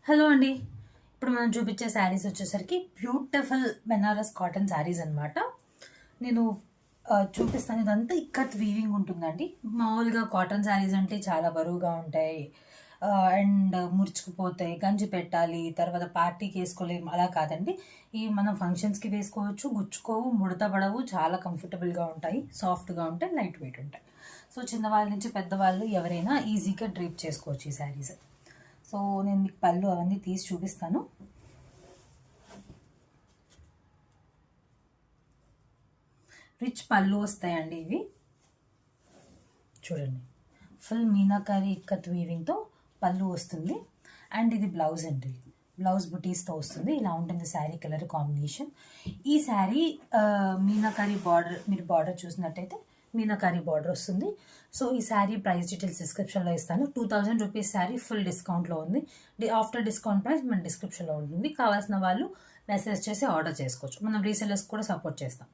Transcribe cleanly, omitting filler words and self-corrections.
Hello అండి. ఇప్పుడు మనం చూపించే శారీస్ వచ్చేసరికి బ్యూటిఫుల్ బెనారస్ కాటన్ శారీస్ అనమాట. నేను చూపిస్తాను. ఇదంతా ఇక్కత్ వీవింగ్ ఉంటుందండి. మామూలుగా కాటన్ శారీస్ అంటే చాలా బరువుగా ఉంటాయి అండ్ ముడుచుకుపోతాయి, గంజి పెట్టాలి, తర్వాత పార్టీకి వేసుకోలేము, అలా కాదండి. ఈ మనం ఫంక్షన్స్కి వేసుకోవచ్చు, గుచ్చుకోవు, ముడత పడవు, చాలా కంఫర్టబుల్గా ఉంటాయి, సాఫ్ట్గా ఉంటాయి, లైట్ వెయిట్ ఉంటాయి. సో చిన్నవాళ్ళ నుంచి పెద్దవాళ్ళు ఎవరైనా ఈజీగా డ్రీప్ చేసుకోవచ్చు ఈ శారీస్. సో నేను మీకు పళ్ళు అవన్నీ తీసి చూపిస్తాను. రిచ్ పళ్ళు వస్తాయండి ఇవి. చూడండి, ఫుల్ మీనాకారి ఇక్కత్ వీవింగ్తో పళ్ళు వస్తుంది. అండ్ ఇది బ్లౌజ్ అండి. బ్లౌజ్ బుటీస్తో వస్తుంది. ఇలా ఉంటుంది శారీ కలర్ కాంబినేషన్. ఈ శారీ మీనాకారి బార్డర్, మీరు బార్డర్ చూసినట్టయితే మీనాకారి బార్డర్ వస్తుంది. సో ఈ శారీ ప్రైస్ డీటెయిల్స్ డిస్క్రిప్షన్లో ఇస్తాను. 2000 రూపీస్ శారీ ఫుల్ డిస్కౌంట్లో ఉంది. ఆఫ్టర్ డిస్కౌంట్ ప్రైస్ మన డిస్క్రిప్షన్లో ఉంటుంది. కావాల్సిన వాళ్ళు మెసేజ్ చేసి ఆర్డర్ చేసుకోవచ్చు. మనం రీసెలర్స్ కూడా సపోర్ట్ చేస్తాం.